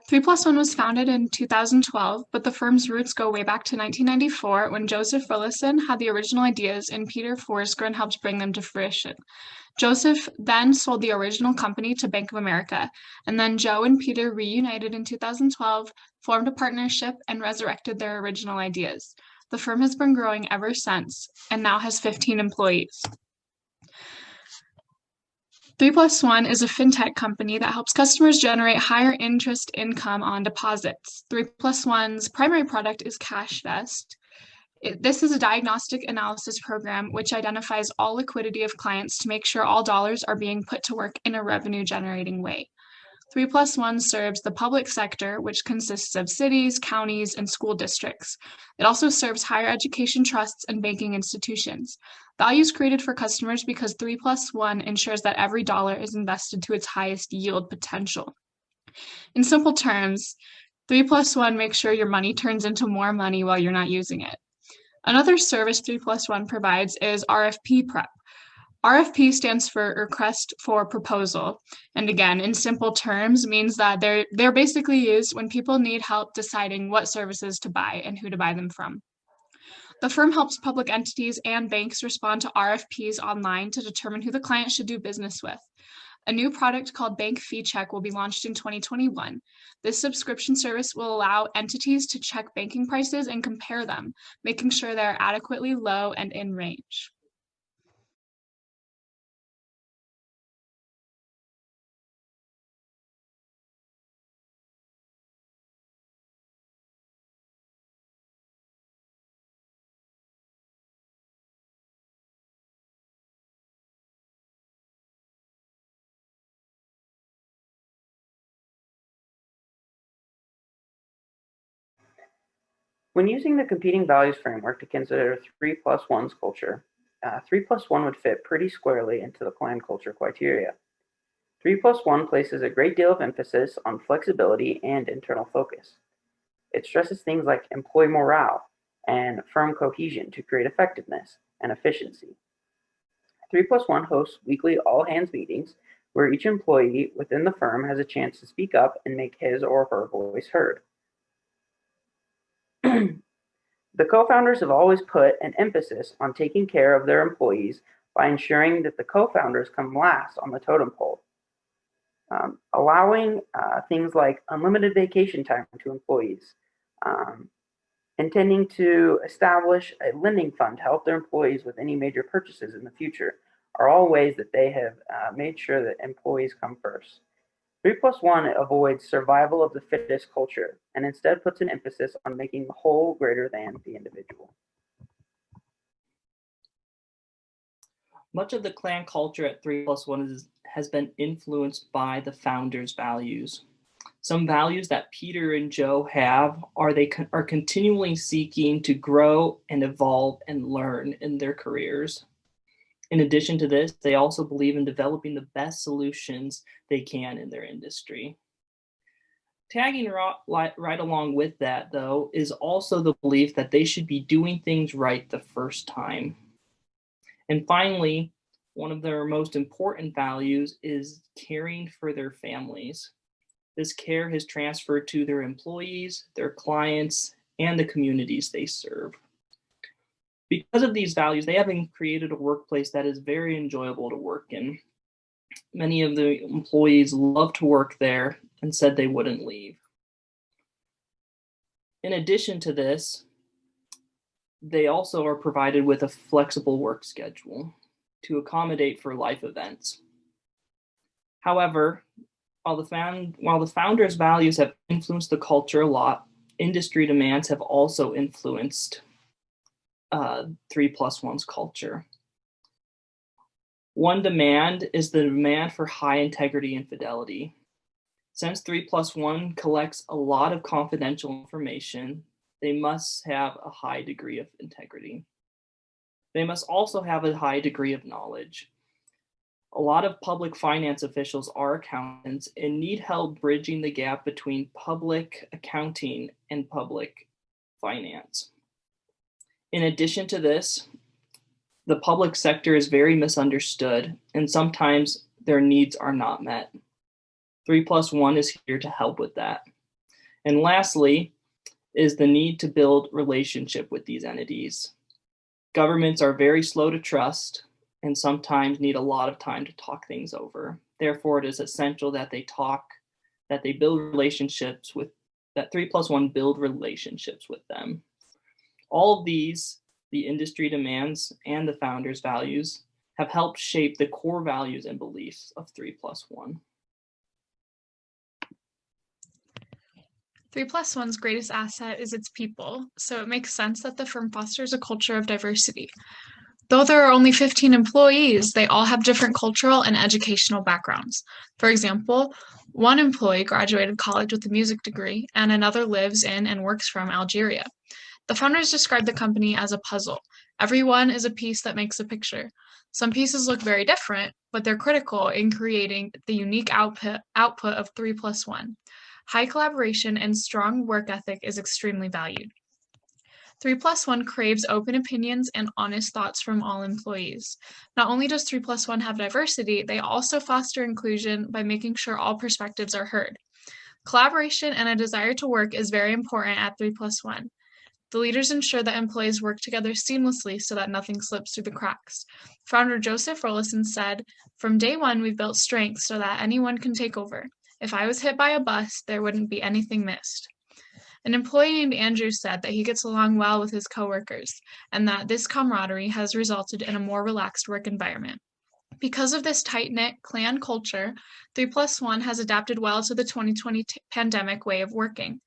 3 Plus One was founded in 2012, but the firm's roots go way back to 1994 when Joseph Willison had the original ideas and Peter Forsgren helped bring them to fruition. Joseph then sold the original company to Bank of America, and then Joe and Peter reunited in 2012, formed a partnership, and resurrected their original ideas. The firm has been growing ever since and now has 15 employees. 3 Plus One is a fintech company that helps customers generate higher interest income on deposits. 3 Plus One's primary product is CashVest. This is a diagnostic analysis program which identifies all liquidity of clients to make sure all dollars are being put to work in a revenue-generating way. 3 Plus One serves the public sector, which consists of cities, counties, and school districts. It also serves higher education trusts and banking institutions. Value is created for customers because 3 Plus One ensures that every dollar is invested to its highest yield potential. In simple terms, 3 Plus One makes sure your money turns into more money while you're not using it. Another service 3 Plus One provides is RFP prep. RFP stands for Request for Proposal, and again, in simple terms, means that they're basically used when people need help deciding what services to buy and who to buy them from. The firm helps public entities and banks respond to RFPs online to determine who the client should do business with. A new product called Bank Fee Check will be launched in 2021. This subscription service will allow entities to check banking prices and compare them, making sure they're adequately low and in range. When using the competing values framework to consider 3 Plus One's culture, 3 Plus One would fit pretty squarely into the planned culture criteria. 3 Plus One places a great deal of emphasis on flexibility and internal focus. It stresses things like employee morale and firm cohesion to create effectiveness and efficiency. 3 Plus One hosts weekly all hands meetings where each employee within the firm has a chance to speak up and make his or her voice heard. The co-founders have always put an emphasis on taking care of their employees by ensuring that the co-founders come last on the totem pole, allowing things like unlimited vacation time to employees, intending to establish a lending fund to help their employees with any major purchases in the future are all ways that they have made sure that employees come first. 3 Plus One avoids survival of the fittest culture and instead puts an emphasis on making the whole greater than the individual. Much of the clan culture at 3 Plus One has been influenced by the founders' values. Some values that Peter and Joe have are they are continually seeking to grow and evolve and learn in their careers. In addition to this, they also believe in developing the best solutions they can in their industry. Tagging right along with that, though, is also the belief that they should be doing things right the first time. And finally, one of their most important values is caring for their families. This care has transferred to their employees, their clients, and the communities they serve. Because of these values, they have created a workplace that is very enjoyable to work in. Many of the employees love to work there and said they wouldn't leave. In addition to this, they also are provided with a flexible work schedule to accommodate for life events. However, while the founders' values have influenced the culture a lot, industry demands have also influenced 3 Plus One's culture. One demand is the demand for high integrity and fidelity. Since 3 Plus One collects a lot of confidential information, they must have a high degree of integrity. They must also have a high degree of knowledge. A lot of public finance officials are accountants and need help bridging the gap between public accounting and public finance. In addition to this, the public sector is very misunderstood, and sometimes their needs are not met. 3 Plus One is here to help with that. And lastly is the need to build relationship with these entities. Governments are very slow to trust and sometimes need a lot of time to talk things over. Therefore, it is essential that they build relationships with, that 3+1 build relationships with them. All of these, the industry demands and the founders' values, have helped shape the core values and beliefs of 3+1. 3+1's greatest asset is its people, so it makes sense that the firm fosters a culture of diversity. Though there are only 15 employees, they all have different cultural and educational backgrounds. For example, one employee graduated college with a music degree, and another lives in and works from Algeria. The founders describe the company as a puzzle. Everyone is a piece that makes a picture. Some pieces look very different, but they're critical in creating the unique output of 3+1. High collaboration and strong work ethic is extremely valued. 3+1 craves open opinions and honest thoughts from all employees. Not only does 3+1 have diversity, they also foster inclusion by making sure all perspectives are heard. Collaboration and a desire to work is very important at 3+1. The leaders ensure that employees work together seamlessly so that nothing slips through the cracks. Founder Joseph Rollison said, "From day one, we've built strength so that anyone can take over. If I was hit by a bus, there wouldn't be anything missed." An employee named Andrew said that he gets along well with his coworkers, and that this camaraderie has resulted in a more relaxed work environment. Because of this tight-knit clan culture, 3+1 has adapted well to the 2020 pandemic way of working.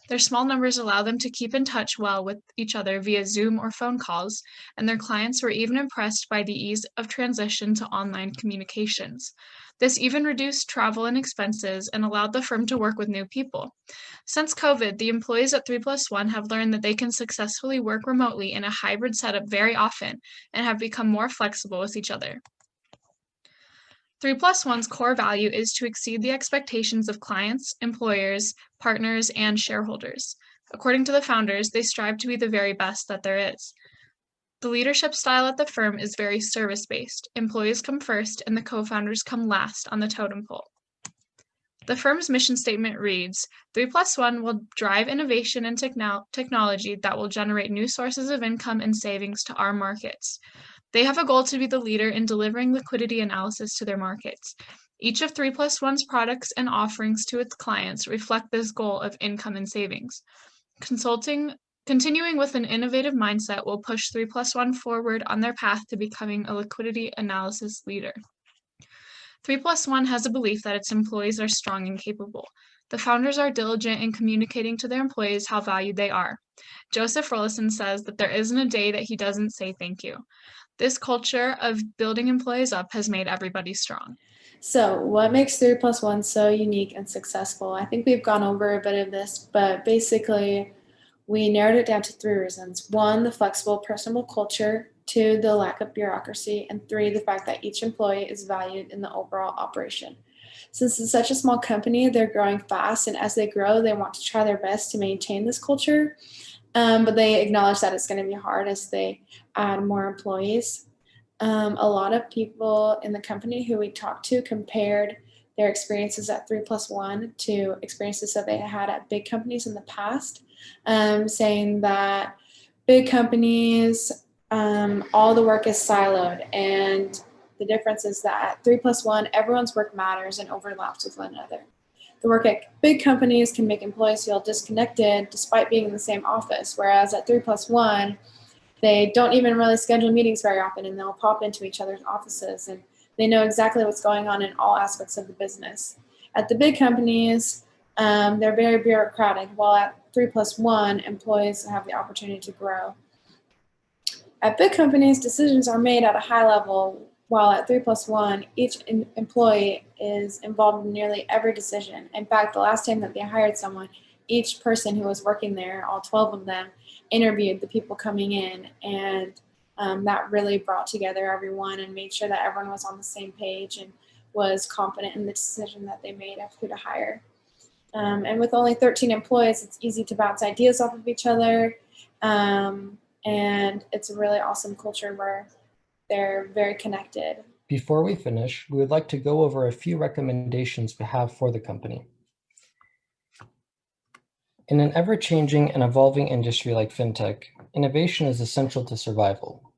Their small numbers allow them to keep in touch well with each other via Zoom or phone calls, and their clients were even impressed by the ease of transition to online communications. This even reduced travel and expenses and allowed the firm to work with new people. Since COVID, the employees at 3+1 have learned that they can successfully work remotely in a hybrid setup very often and have become more flexible with each other. 3+1's core value is to exceed the expectations of clients, employers, partners, and shareholders. According to the founders, they strive to be the very best that there is. The leadership style at the firm is very service-based. Employees come first and the co-founders come last on the totem pole. The firm's mission statement reads, 3+1 will drive innovation and technology that will generate new sources of income and savings to our markets. They have a goal to be the leader in delivering liquidity analysis to their markets. Each of 3+1's products and offerings to its clients reflect this goal of income and savings. Continuing with an innovative mindset will push 3+1 forward on their path to becoming a liquidity analysis leader. 3+1 has a belief that its employees are strong and capable. The founders are diligent in communicating to their employees how valued they are. Joseph Rollison says that there isn't a day that he doesn't say thank you. This culture of building employees up has made everybody strong. So what makes 3+1 so unique and successful? I think we've gone over a bit of this, but basically we narrowed it down to 3 reasons. 1, the flexible, personable culture. 2, the lack of bureaucracy. And 3, the fact that each employee is valued in the overall operation. Since it's such a small company, they're growing fast, and as they grow, they want to try their best to maintain this culture. But they acknowledge that it's going to be hard as they add more employees. A lot of people in the company who we talked to compared their experiences at 3+1 to experiences that they had at big companies in the past, saying that big companies, all the work is siloed, and the difference is that at 3+1, everyone's work matters and overlaps with one another. The work at big companies can make employees feel disconnected despite being in the same office, whereas at 3+1, they don't even really schedule meetings very often, and they'll pop into each other's offices, and they know exactly what's going on in all aspects of the business. At the big companies, they're very bureaucratic, while at 3+1, employees have the opportunity to grow. At big companies, decisions are made at a high level, while at 3+1, each employee is involved in nearly every decision. In fact, the last time that they hired someone, each person who was working there, all 12 of them, interviewed the people coming in, and that really brought together everyone and made sure that everyone was on the same page and was confident in the decision that they made of who to hire. And with only 13 employees, it's easy to bounce ideas off of each other, and it's a really awesome culture where they're very connected. Before we finish, we would like to go over a few recommendations we have for the company. In an ever-changing and evolving industry like fintech, innovation is essential to survival.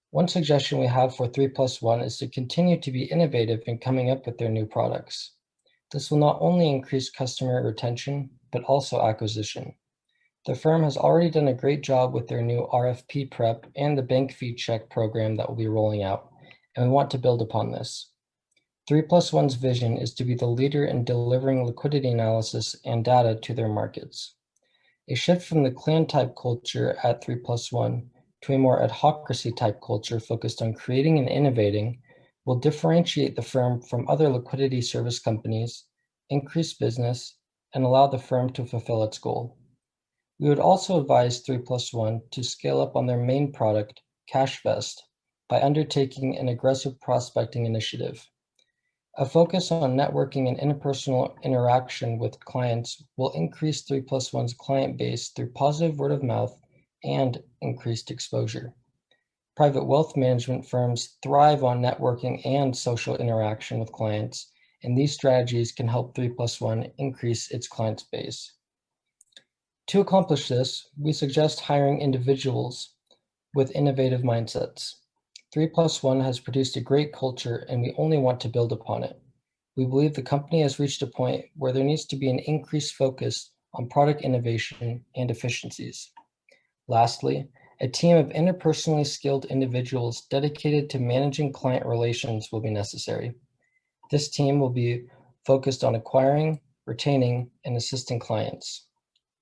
One suggestion we have for 3+1 is to continue to be innovative in coming up with their new products. This will not only increase customer retention, but also acquisition. The firm has already done a great job with their new RFP prep and the bank fee check program that will be rolling out, and we want to build upon this. 3+1's vision is to be the leader in delivering liquidity analysis and data to their markets. A shift from the clan type culture at 3+1 to a more adhocracy type culture focused on creating and innovating will differentiate the firm from other liquidity service companies, increase business, and allow the firm to fulfill its goal. We would also advise 3+1 to scale up on their main product, CashVest, by undertaking an aggressive prospecting initiative. A focus on networking and interpersonal interaction with clients will increase 3+1's client base through positive word of mouth and increased exposure. Private wealth management firms thrive on networking and social interaction with clients, and these strategies can help 3+1 increase its client base. To accomplish this, we suggest hiring individuals with innovative mindsets. 3+1 has produced a great culture, and we only want to build upon it. We believe the company has reached a point where there needs to be an increased focus on product innovation and efficiencies. Lastly, a team of interpersonally skilled individuals dedicated to managing client relations will be necessary. This team will be focused on acquiring, retaining, and assisting clients.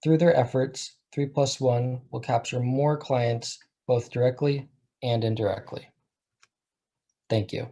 Through their efforts, 3+1 will capture more clients both directly and indirectly. Thank you.